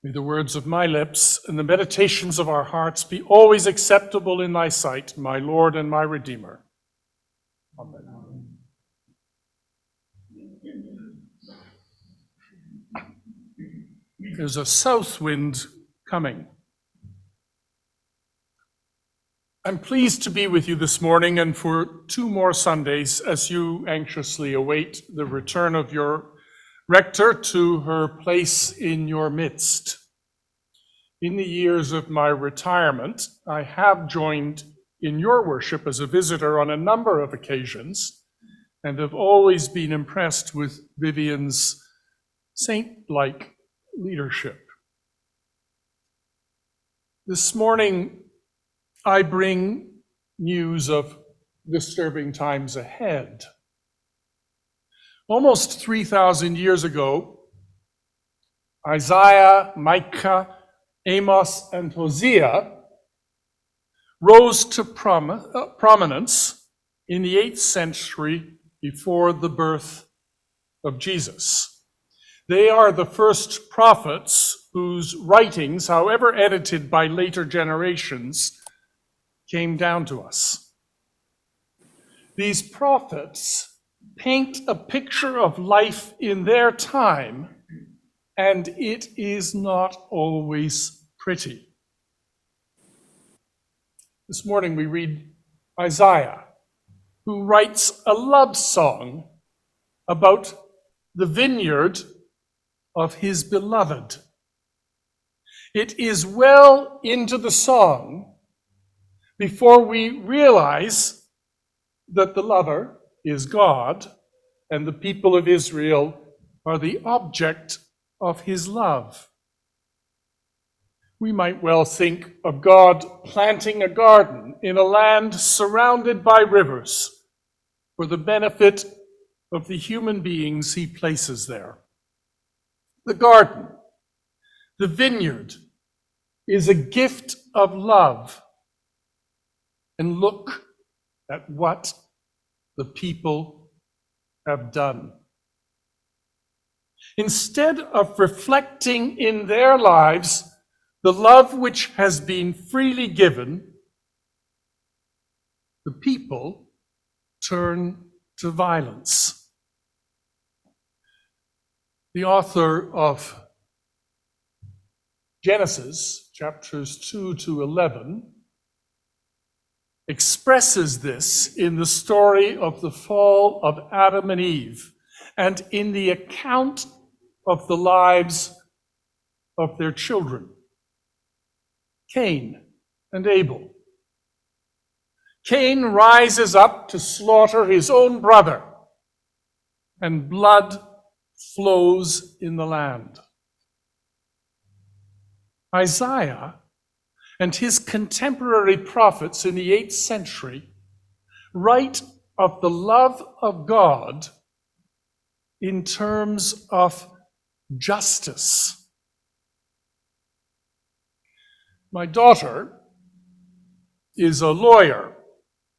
May the words of my lips and the meditations of our hearts be always acceptable in thy sight, my Lord and my Redeemer. Amen. There's a south wind coming. I'm pleased to be with you this morning and for 2 more Sundays as you anxiously await the return of your rector to her place in your midst. In the years of my retirement, I have joined in your worship as a visitor on a number of occasions and have always been impressed with Vivian's saint-like leadership. This morning, I bring news of disturbing times ahead. Almost 3,000 years ago, Isaiah, Micah, Amos, and Hosea rose to prominence in the 8th century before the birth of Jesus. They are the first prophets whose writings, however edited by later generations, came down to us. These prophets paint a picture of life in their time, and it is not always pretty. This morning we read Isaiah, who writes a love song about the vineyard of his beloved. It is well into the song before we realize that the lover is God and the people of Israel are the object of his love. We might well think of God planting a garden in a land surrounded by rivers for the benefit of the human beings he places there. The garden, the vineyard, is a gift of love. And look at what the people have done. Instead of reflecting in their lives the love which has been freely given, the people turn to violence. The author of Genesis, chapters 2 to 11, expresses this in the story of the fall of Adam and Eve and in the account of the lives of their children, Cain and Abel. Cain rises up to slaughter his own brother, and blood flows in the land. Isaiah and his contemporary prophets in the 8th century write of the love of God in terms of justice. My daughter is a lawyer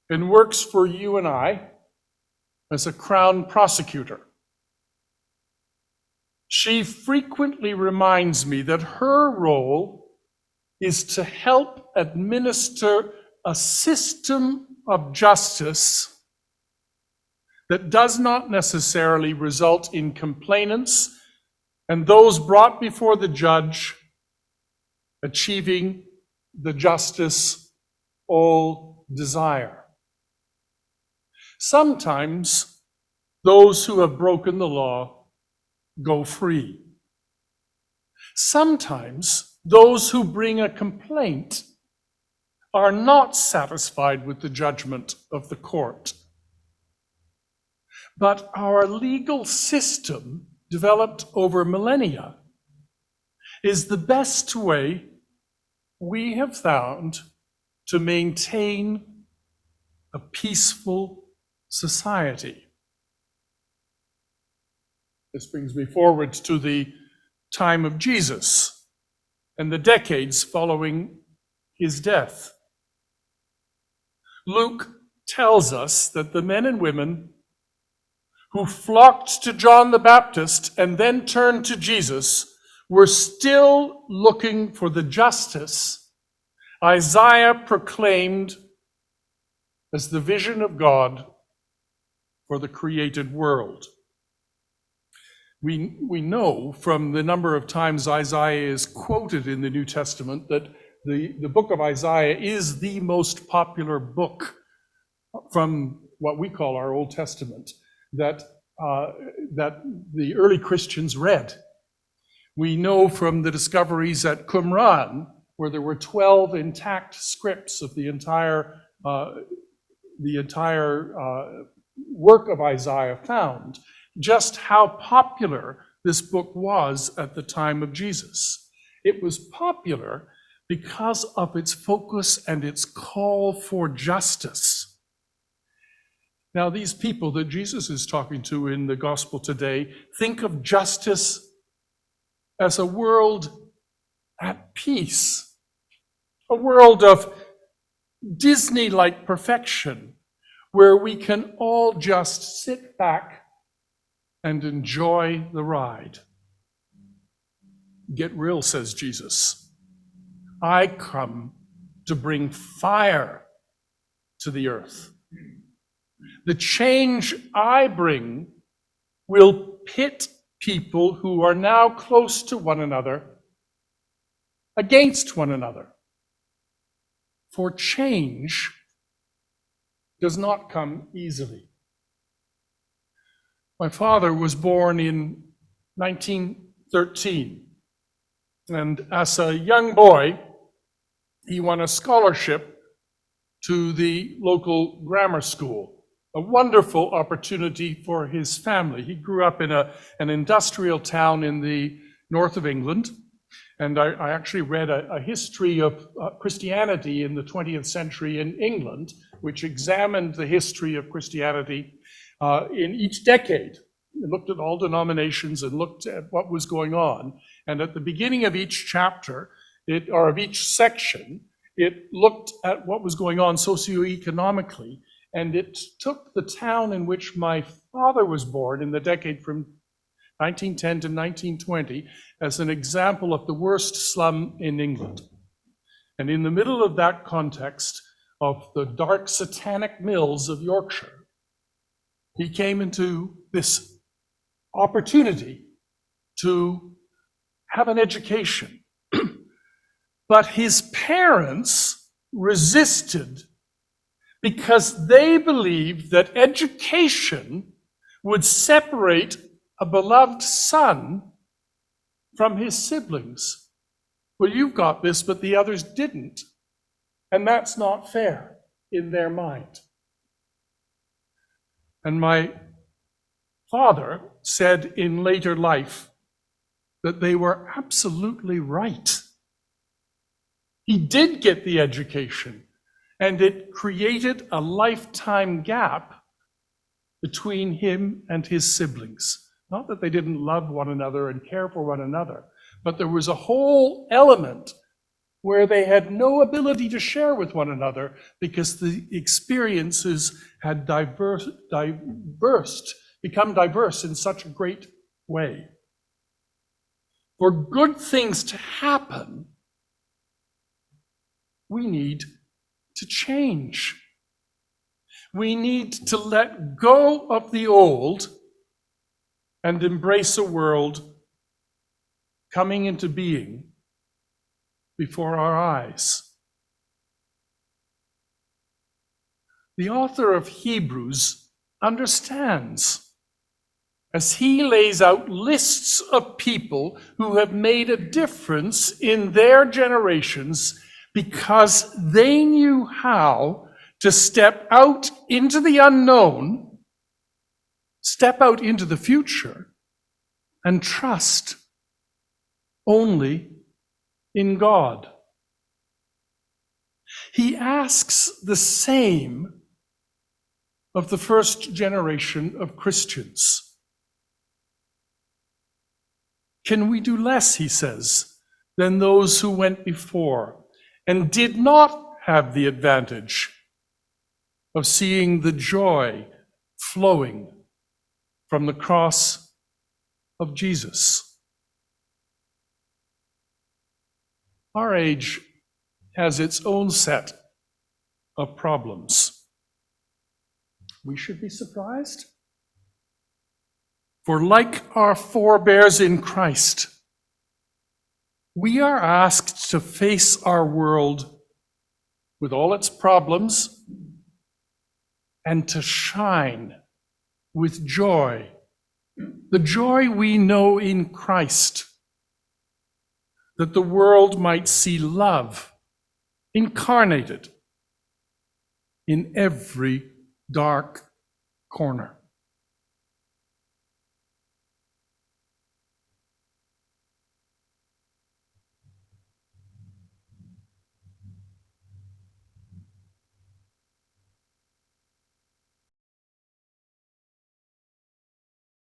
and works for you and I as a crown prosecutor. She frequently reminds me that her role is to help administer a system of justice that does not necessarily result in complainants and those brought before the judge achieving the justice all desire. Sometimes those who have broken the law go free. Sometimes those who bring a complaint are not satisfied with the judgment of the court. But our legal system, developed over millennia, is the best way we have found to maintain a peaceful society. This brings me forward to the time of Jesus and the decades following his death. Luke tells us that the men and women who flocked to John the Baptist and then turned to Jesus were still looking for the justice Isaiah proclaimed as the vision of God for the created world. We know from the number of times Isaiah is quoted in the New Testament that the book of Isaiah is the most popular book from what we call our Old Testament that the early Christians read. We know from the discoveries at Qumran, where there were 12 intact scripts of the entire work of Isaiah found, just how popular this book was at the time of Jesus. It was popular because of its focus and its call for justice. Now, these people that Jesus is talking to in the gospel today think of justice as a world at peace, a world of Disney-like perfection, where we can all just sit back and enjoy the ride. Get real, says Jesus. I come to bring fire to the earth. The change I bring will pit people who are now close to one another against one another. For change does not come easily. My father was born in 1913, and as a young boy, he won a scholarship to the local grammar school, a wonderful opportunity for his family. He grew up in an industrial town in the north of England, and I actually read a history of Christianity in the 20th century in England, which examined the history of Christianity in each decade. It looked at all denominations and looked at what was going on. And at the beginning of each chapter, or of each section, it looked at what was going on socioeconomically. And it took the town in which my father was born in the decade from 1910 to 1920 as an example of the worst slum in England. And in the middle of that context of the dark satanic mills of Yorkshire, he came into this opportunity to have an education. But his parents resisted because they believed that education would separate a beloved son from his siblings. Well, you've got this, but the others didn't. And that's not fair in their mind. And my father said in later life that they were absolutely right. He did get the education, and it created a lifetime gap between him and his siblings. Not that they didn't love one another and care for one another, but there was a whole element where they had no ability to share with one another because the experiences had become diverse in such a great way. For good things to happen, we need to change. We need to let go of the old and embrace a world coming into being before our eyes. The author of Hebrews understands as he lays out lists of people who have made a difference in their generations because they knew how to step out into the unknown, step out into the future, and trust only in God. He asks the same of the first generation of Christians. Can we do less, he says, than those who went before and did not have the advantage of seeing the joy flowing from the cross of Jesus? Our age has its own set of problems. We should be surprised. For like our forebears in Christ, we are asked to face our world with all its problems and to shine with joy, the joy we know in Christ, that the world might see love incarnated in every dark corner.